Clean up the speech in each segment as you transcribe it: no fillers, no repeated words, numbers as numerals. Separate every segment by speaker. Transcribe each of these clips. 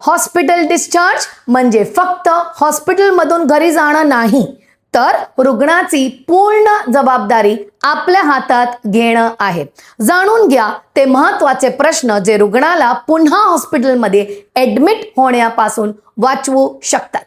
Speaker 1: Hospital discharge म्हणजे फक्त हॉस्पिटलमधून घरी जाणं नाही, तर रुग्णाची पूर्ण जबाबदारी आपल्या हातात घेणं आहे. जाणून घ्या ते महत्त्वाचे प्रश्न जे रुग्णाला पुन्हा हॉस्पिटलमध्ये ॲडमिट होण्यापासून वाचवू शकतात.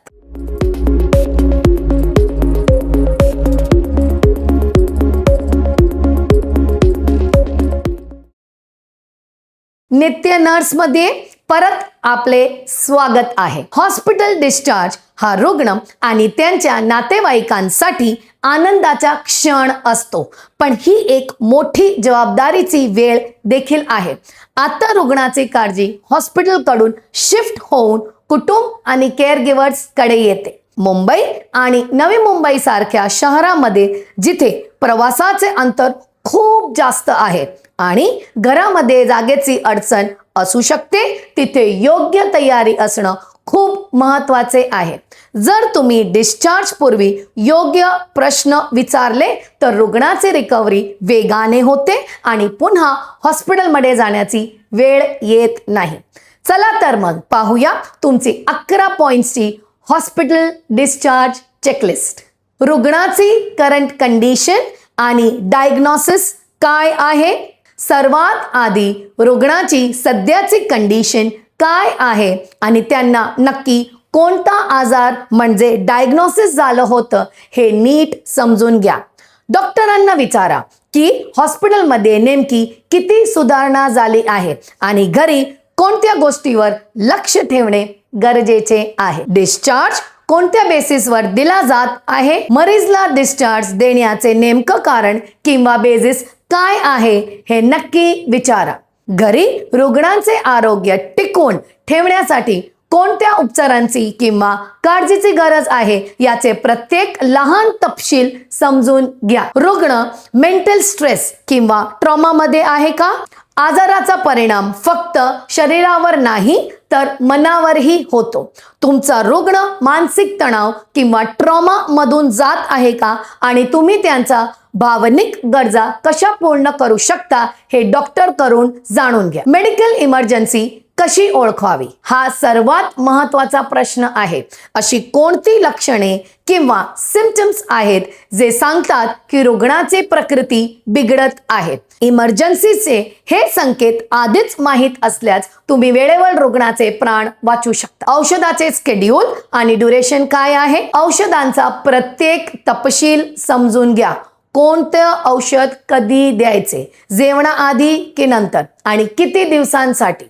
Speaker 1: नित्य नर्समध्ये परत आपले स्वागत आहे. हॉस्पिटल डिस्चार्ज हा रुग्ण आणि त्यांच्या नातेवाईकांसाठी आनंदाचा क्षण असतो, पण ही एक मोठी जबाबदारीची वेळ देखील आहे. आता रुग्णाची काळजी हॉस्पिटलकडून शिफ्ट होऊन कुटुंब आणि केअरगिव्हर्स कडे येते. मुंबई आणि नवी मुंबई सारख्या शहरामध्ये जिथे प्रवासाचे अंतर खूप जास्त आहे आणि घरामध्ये जागेची अडचण असू शकते, तिथे योग्य तयारी असणं खूप महत्त्वाचे आहे. जर तुम्ही डिस्चार्ज पूर्वी योग्य प्रश्न विचारले तर रुग्णाची रिकव्हरी वेगाने होते आणि पुन्हा हॉस्पिटलमध्ये जाण्याची वेळ येत नाही. चला तर मग पाहूया तुमची 11 पॉइंट्सची हॉस्पिटल डिस्चार्ज चेकलिस्ट. रुग्णाची करंट कंडिशन आणि डायग्नोसिस काय आहे? सर्वात आधी रुग्णाची सध्याची कंडिशन काय आहे आणि त्यांना नक्की कोणता आजार म्हणजे डायग्नोसिस झालं होतं हे नीट समजून घ्या. डॉक्टरांना विचारा की हॉस्पिटलमध्ये नेमकी किती सुधारणा झाली आहे आणि घरी कोणत्या गोष्टीवर लक्ष ठेवणे गरजेचे आहे. डिस्चार्ज कोणत्या बेसिसवर दिला जात आहे? मरीजला डिस्चार्ज देण्याचे नेमकं कारण किंवा बेसिस काय आहे हे नक्की विचारा. घरी रुग्णांचे आरोग्य टिकवून ठेवण्यासाठी कोणत्या उपचारांची किंवा काळजीची गरज आहे याचे प्रत्येक लहान तपशील समजून घ्या. रुग्ण मेंटल स्ट्रेस किंवा ट्रॉमामध्ये आहे का? आजाराचा परिणाम फक्त शरीरावर नाही तर मनावरही होतो. तुमचा रुग्ण मानसिक तणाव किंवा ट्रॉमा मधून जात आहे का आणि तुम्ही त्यांचा भावनिक गरजा कशा पूर्ण करू शकता हे डॉक्टर करून जाणून घ्या. मेडिकल इमर्जन्सी कशी ओळखावी हा सर्वात महत्त्वाचा प्रश्न आहे. अशी कोणती लक्षणे किंवा सिम्पटम्स आहेत जे सांगतात की रुग्णाची प्रकृती बिघडत आहे? इमर्जन्सीचे हे संकेत आधीच माहीत असल्यास तुम्ही वेळेवर रुग्णाचे प्राण वाचवू शकता. औषधाचे शेड्यूल आणि ड्युरेशन काय आहे? औषधांचा प्रत्येक तपशील समजून घ्या. कोणतं औषध कधी द्यायचे, जेवणाआधी की नंतर आणि किती दिवसांसाठी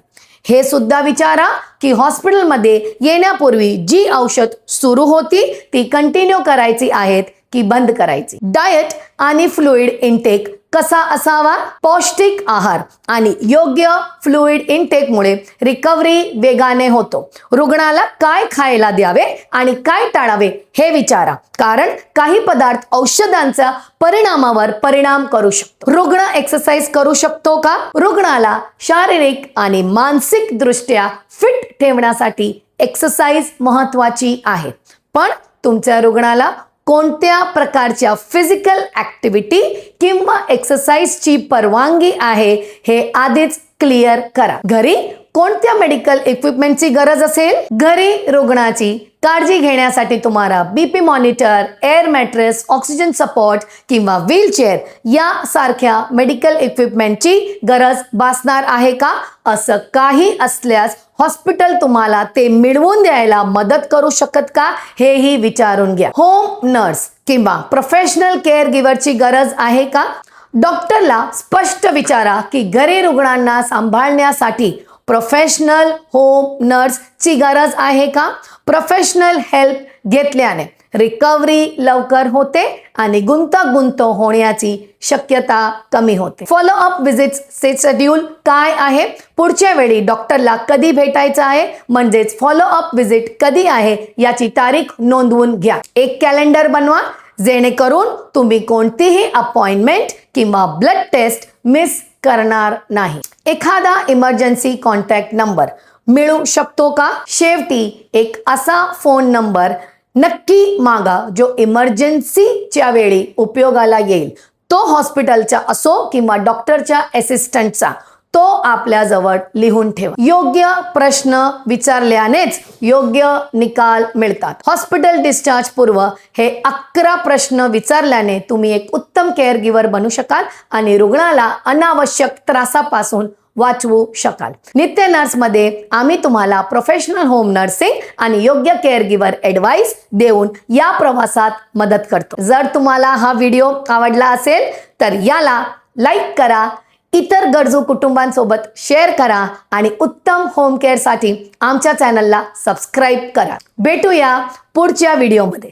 Speaker 1: हे सुद्धा विचारा. की हॉस्पिटलमध्ये येण्यापूर्वी जी औषध सुरू होती ती कंटिन्यू करायची आहेत की बंद करायची. डाएट आणि फ्लुइड इनटेक कसा असावा? पौष्टिक आहार आणि योग्य फ्लुइड इनटेकमुळे रिकव्हरी वेगाने होतो. रुग्णाला काय खायला द्यावे आणि काय टाळावे हे विचारा, कारण काही पदार्थ औषधांच्या परिणामावर परिणाम करू शकतो. रुग्ण एक्सरसाइज करू शकतो का? रुग्णाला शारीरिक आणि मानसिक दृष्ट्या फिट ठेवण्यासाठी एक्सरसाइज महत्त्वाची आहे, पण तुमच्या रुग्णाला कोणत्या प्रकारच्या फिजिकल ॲक्टिव्हिटी किंवा एक्सरसाइजची परवानगी आहे हे आधीच क्लिअर करा. घरी कोणत्या मेडिकल इक्विपमेंटची गरज असेल? घरी रुग्णाची काळजी घेण्यासाठी तुम्हाला BP monitor, air mattress, oxygen support किंवा व्हीलचेअर यासारख्या मेडिकल इक्विपमेंटची गरज भासणार आहे का? असं काही असल्यास हॉस्पिटल तुम्हाला ते मिळवून द्यायला मदत करू शकत का हेही विचारून घ्या. होम नर्स किंवा प्रोफेशनल केअर गिव्हरची गरज आहे का? डॉक्टरला स्पष्ट विचारा की घरी रुग्णांना सांभाळण्यासाठी प्रोफेशनल होम नर्सची गरज आहे का? प्रोफेशनल हेल्प घेतल्याने रिकव्हरी लवकर होते आणि गुंतागुंत होण्याची शक्यता कमी होते. फॉलोअप विजिटचे शेड्यूल काय आहे? पुढच्या वेळी डॉक्टरला कधी भेटायचं आहे म्हणजेच फॉलोअप विजिट कधी आहे याची तारीख नोंदवून घ्या. एक कॅलेंडर बनवा जेणेकरून तुम्ही कोणतीही अपॉइंटमेंट किंवा ब्लड टेस्ट मिस करणार नाही. एखादा इमर्जन्सी कॉन्टॅक्ट नंबर मिळू शकतो का? शेवटी एक असा फोन नंबर नक्की मागा जो इमर्जन्सीच्या वेळी उपयोगाला येईल. तो हॉस्पिटलचा असो किंवा डॉक्टरच्या असिस्टंटचा, तो आपल्याजवळ लिहून ठेवा. योग्य प्रश्न विचारल्यानेच योग्य निकाल मिळतात. हॉस्पिटल डिस्चार्ज पूर्व हे 11 प्रश्न विचारल्याने तुम्ही एक उत्तम केअर गिव्हर बनू शकाल आणि रुग्णाला अनावश्यक त्रासापासून वाचवू शकाल. नित्य नर्स मध्ये आम्ही तुम्हाला प्रोफेशनल होम नर्सिंग आणि योग्य केअर गिव्हर ॲडवाइस देऊन या प्रवासात मदत करतो. जर तुम्हाला हा व्हिडिओ आवडला असेल तर याला लाईक करा, इतर गरजू कुटुंबांसोबत शेअर करा आणि उत्तम होम केअरसाठी आमच्या चॅनलला सबस्क्राईब करा. भेटूया पुढच्या व्हिडिओमध्ये.